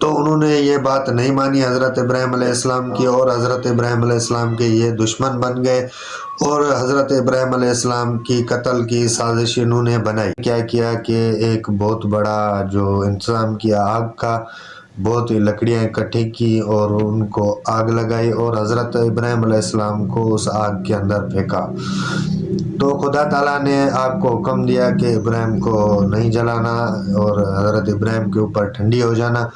تو انہوں نے یہ بات نہیں مانی حضرت ابراہیم علیہ السلام کی، اور حضرت ابراہیم علیہ السلام کے یہ دشمن بن گئے، اور حضرت ابراہیم علیہ السلام کی قتل کی سازش انہوں نے بنائی۔ کیا کیا کہ ایک بہت بڑا جو انتظام کیا آگ کا، بہت ہی لکڑیاں اکٹھی کی اور ان کو آگ لگائی، اور حضرت ابراہیم علیہ السلام کو اس آگ کے اندر پھینکا۔ تو خدا تعالیٰ نے آگ کو حکم دیا کہ ابراہیم کو نہیں جلانا، اور حضرت ابراہیم کے اوپر ٹھنڈی ہو جانا،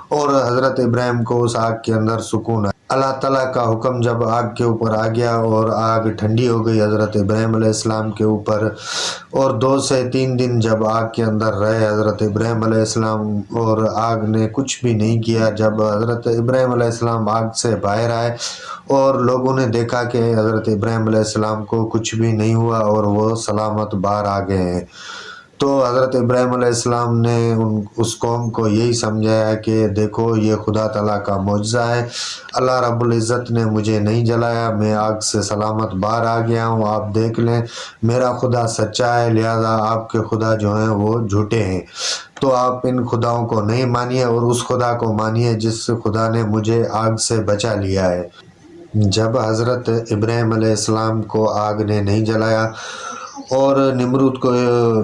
اور حضرت ابراہیم کو اس آگ کے اندر سکون ہے۔ اللہ تعالیٰ کا حکم جب آگ کے اوپر آ گیا اور آگ ٹھنڈی ہو گئی حضرت ابراہیم علیہ السلام کے اوپر، اور 2 سے 3 دن جب آگ کے اندر رہے حضرت ابراہیم علیہ السلام، اور آگ نے کچھ بھی نہیں کیا۔ جب حضرت ابراہیم علیہ السلام آگ سے باہر آئے اور لوگوں نے دیکھا کہ حضرت ابراہیم علیہ السلام کو کچھ بھی نہیں ہوا اور وہ سلامت باہر آ گئے ہیں، تو حضرت ابراہیم علیہ السلام نے اس قوم کو یہی سمجھایا کہ دیکھو یہ خدا تعالیٰ کا معجزہ ہے، اللہ رب العزت نے مجھے نہیں جلایا، میں آگ سے سلامت باہر آ گیا ہوں، آپ دیکھ لیں میرا خدا سچا ہے، لہذا آپ کے خدا جو ہیں وہ جھوٹے ہیں، تو آپ ان خداؤں کو نہیں مانیے اور اس خدا کو مانیے جس خدا نے مجھے آگ سے بچا لیا ہے۔ جب حضرت ابراہیم علیہ السلام کو آگ نے نہیں جلایا، اور نمرود کو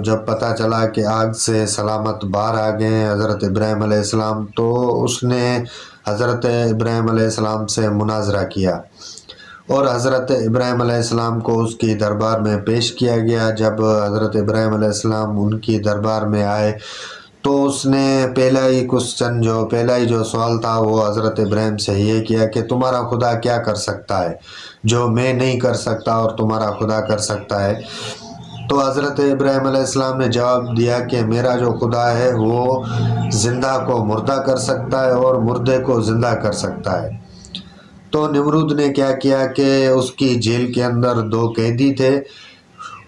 جب پتہ چلا کہ آگ سے سلامت باہر آ گئے ہیں حضرت ابراہیم علیہ السلام، تو اس نے حضرت ابراہیم علیہ السلام سے مناظرہ کیا، اور حضرت ابراہیم علیہ السلام کو اس کی دربار میں پیش کیا گیا۔ جب حضرت ابراہیم علیہ السلام ان کی دربار میں آئے تو اس نے پہلا ہی جو سوال تھا وہ حضرت ابراہیم سے یہ کیا کہ تمہارا خدا کیا کر سکتا ہے جو میں نہیں کر سکتا اور تمہارا خدا کر سکتا ہے؟ تو حضرت ابراہیم علیہ السلام نے جواب دیا کہ میرا جو خدا ہے وہ زندہ کو مردہ کر سکتا ہے اور مردے کو زندہ کر سکتا ہے۔ تو نمرود نے کیا کیا کہ اس کی جیل کے اندر 2 قیدی تھے،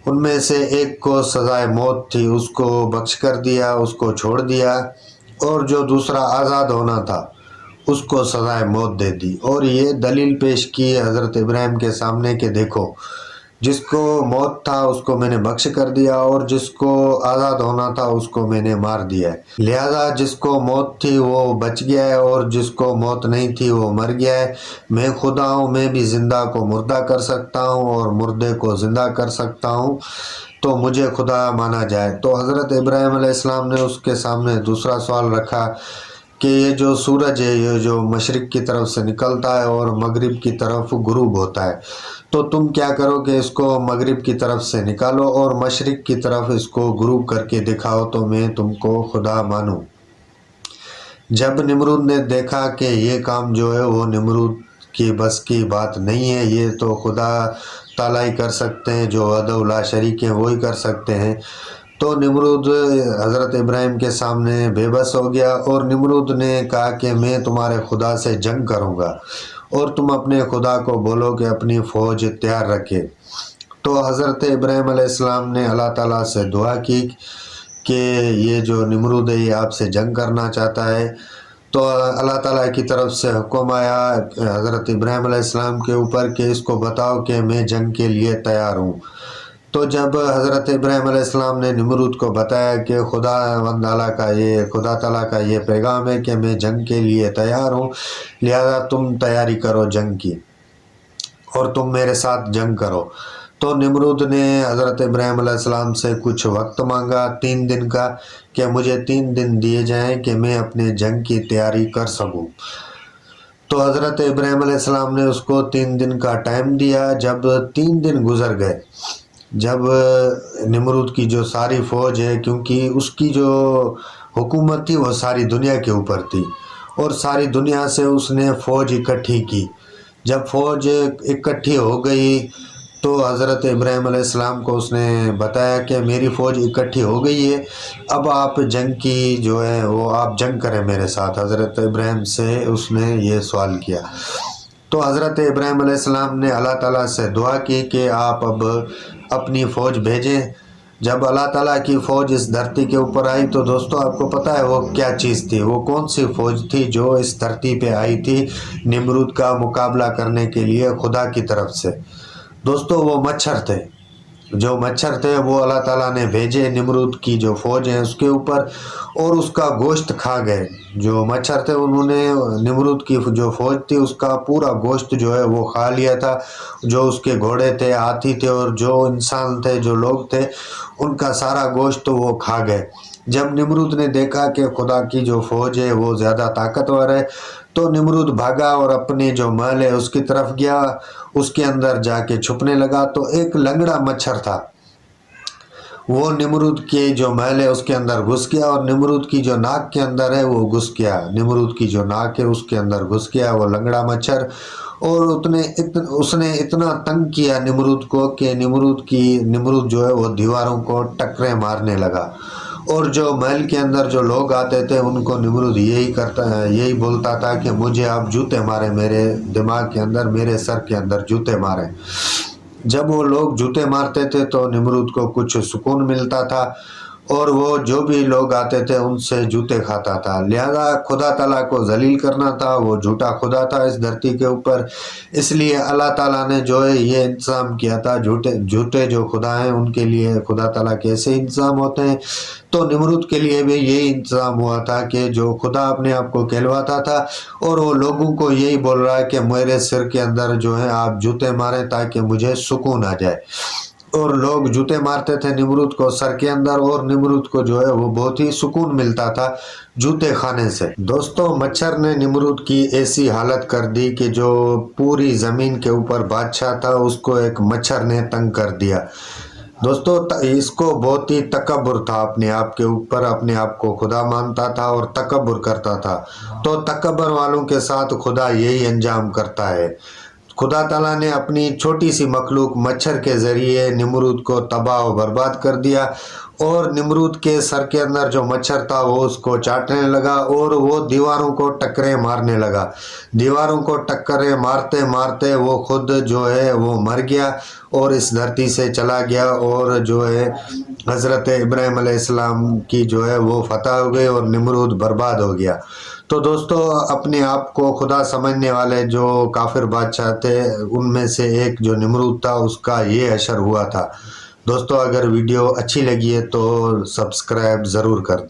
ان میں سے ایک کو سزائے موت تھی، اس کو بخش کر دیا، اس کو چھوڑ دیا، اور جو دوسرا آزاد ہونا تھا اس کو سزائے موت دے دی، اور یہ دلیل پیش کی حضرت ابراہیم کے سامنے کہ دیکھو جس کو موت تھا اس کو میں نے بخش کر دیا، اور جس کو آزاد ہونا تھا اس کو میں نے مار دیا ہے، لہذا جس کو موت تھی وہ بچ گیا ہے اور جس کو موت نہیں تھی وہ مر گیا ہے۔ میں خدا ہوں، میں بھی زندہ کو مردہ کر سکتا ہوں اور مردے کو زندہ کر سکتا ہوں، تو مجھے خدا مانا جائے۔ تو حضرت ابراہیم علیہ السلام نے اس کے سامنے دوسرا سوال رکھا کہ یہ جو سورج ہے یہ جو مشرق کی طرف سے نکلتا ہے اور مغرب کی طرف غروب ہوتا ہے، تو تم کیا کرو کہ اس کو مغرب کی طرف سے نکالو اور مشرق کی طرف اس کو غروب کر کے دکھاؤ تو میں تم کو خدا مانوں۔ جب نمرود نے دیکھا کہ یہ کام جو ہے وہ نمرود کی بس کی بات نہیں ہے، یہ تو خدا تعالیٰ ہی کر سکتے ہیں، جو وحدہ لا شریک ہیں وہی کر سکتے ہیں، تو نمرود حضرت ابراہیم کے سامنے بے بس ہو گیا، اور نمرود نے کہا کہ میں تمہارے خدا سے جنگ کروں گا اور تم اپنے خدا کو بولو کہ اپنی فوج تیار رکھے۔ تو حضرت ابراہیم علیہ السلام نے اللہ تعالیٰ سے دعا کی کہ یہ جو نمرود ہے یہ آپ سے جنگ کرنا چاہتا ہے، تو اللہ تعالیٰ کی طرف سے حکم آیا حضرت ابراہیم علیہ السلام کے اوپر کہ اس کو بتاؤ کہ میں جنگ کے لیے تیار ہوں۔ تو جب حضرت ابراہیم علیہ السلام نے نمرود کو بتایا کہ خدا تعالیٰ کا یہ پیغام ہے کہ میں جنگ کے لیے تیار ہوں، لہذا تم تیاری کرو جنگ کی اور تم میرے ساتھ جنگ کرو، تو نمرود نے حضرت ابراہیم علیہ السلام سے کچھ وقت مانگا 3 دن کا، کہ مجھے 3 دن دیے جائیں کہ میں اپنے جنگ کی تیاری کر سکوں۔ تو حضرت ابراہیم علیہ السلام نے اس کو 3 دن کا ٹائم دیا۔ جب 3 دن گزر گئے، جب نمرود کی جو ساری فوج ہے، کیونکہ اس کی جو حکومت تھی وہ ساری دنیا کے اوپر تھی، اور ساری دنیا سے اس نے فوج اکٹھی کی، جب فوج اکٹھی ہو گئی تو حضرت ابراہیم علیہ السلام کو اس نے بتایا کہ میری فوج اکٹھی ہو گئی ہے، اب آپ جنگ کی جو ہے وہ آپ جنگ کریں میرے ساتھ۔ حضرت ابراہیم سے اس نے یہ سوال کیا، تو حضرت ابراہیم علیہ السلام نے اللہ تعالیٰ سے دعا کی کہ آپ اب اپنی فوج بھیجیں۔ جب اللہ تعالیٰ کی فوج اس دھرتی کے اوپر آئی تو دوستو آپ کو پتہ ہے وہ کیا چیز تھی، وہ کون سی فوج تھی جو اس دھرتی پہ آئی تھی نمرود کا مقابلہ کرنے کے لیے خدا کی طرف سے؟ دوستو وہ مچھر تھے، جو مچھر تھے وہ اللہ تعالیٰ نے بھیجے نمرود کی جو فوج ہے اس کے اوپر، اور اس کا گوشت کھا گئے۔ جو مچھر تھے انہوں نے نمرود کی جو فوج تھی اس کا پورا گوشت جو ہے وہ کھا لیا تھا، جو اس کے گھوڑے تھے، ہاتھی تھے، اور جو انسان تھے، جو لوگ تھے، ان کا سارا گوشت وہ کھا گئے۔ جب نمرود نے دیکھا کہ خدا کی جو فوج ہے وہ زیادہ طاقتور ہے، تو نمرود بھاگا اور اپنے جو محل ہے اس کی طرف گیا، اس کے اندر جا کے چھپنے لگا۔ تو ایک لنگڑا مچھر تھا، وہ نمرود کے جو محل ہے اس کے اندر گھس گیا، اور نمرود کی جو ناک کے اندر ہے وہ گھس گیا، نمرود کی جو ناک ہے اس کے اندر گھس گیا وہ لنگڑا مچھر، اور اس نے اتنا تنگ کیا نمرود کو کہ نمرود جو ہے وہ دیواروں کو ٹکرے مارنے لگا۔ اور جو محل کے اندر جو لوگ آتے تھے ان کو نمرود یہی بولتا تھا کہ مجھے آپ جوتے مارے، میرے دماغ کے اندر، میرے سر کے اندر جوتے مارے۔ جب وہ لوگ جوتے مارتے تھے تو نمرود کو کچھ سکون ملتا تھا، اور وہ جو بھی لوگ آتے تھے ان سے جوتے کھاتا تھا۔ لہذا خدا تعالیٰ کو ذلیل کرنا تھا، وہ جھوٹا خدا تھا اس دھرتی کے اوپر، اس لیے اللہ تعالیٰ نے جو ہے یہ انتظام کیا تھا۔ جھوٹے جو خدا ہیں ان کے لیے خدا تعالیٰ کے ایسے انتظام ہوتے ہیں، تو نمرود کے لیے بھی یہی انتظام ہوا تھا کہ جو خدا اپنے آپ کو کہلواتا تھا، اور وہ لوگوں کو یہی بول رہا ہے کہ میرے سر کے اندر جو ہے آپ جوتے ماریں تاکہ مجھے سکون آ جائے۔ اور لوگ جوتے مارتے تھے نمرود کو سر کے اندر، اور نمرود کو جو ہے وہ بہت ہی سکون ملتا تھا جوتے کھانے سے۔ دوستو، مچھر نے نمرود کی ایسی حالت کر دی کہ جو پوری زمین کے اوپر بادشاہ تھا اس کو ایک مچھر نے تنگ کر دیا۔ دوستو، اس کو بہت ہی تکبر تھا اپنے آپ کے اوپر، اپنے آپ کو خدا مانتا تھا اور تکبر کرتا تھا۔ تو تکبر والوں کے ساتھ خدا یہی انجام کرتا ہے۔ خدا تعالیٰ نے اپنی چھوٹی سی مخلوق مچھر کے ذریعے نمرود کو تباہ و برباد کر دیا، اور نمرود کے سر کے اندر جو مچھر تھا وہ اس کو چاٹنے لگا، اور وہ دیواروں کو ٹکرے مارنے لگا۔ دیواروں کو ٹکرے مارتے مارتے وہ خود جو ہے وہ مر گیا اور اس دھرتی سے چلا گیا، اور جو ہے حضرت ابراہیم علیہ السلام کی جو ہے وہ فتح ہو گئی اور نمرود برباد ہو گیا۔ تو دوستو، اپنے آپ کو خدا سمجھنے والے جو کافر بادشاہ تھے ان میں سے ایک جو نمرود تھا اس کا یہ حشر ہوا تھا۔ دوستو، اگر ویڈیو اچھی لگی ہے تو سبسکرائب ضرور کر دیں۔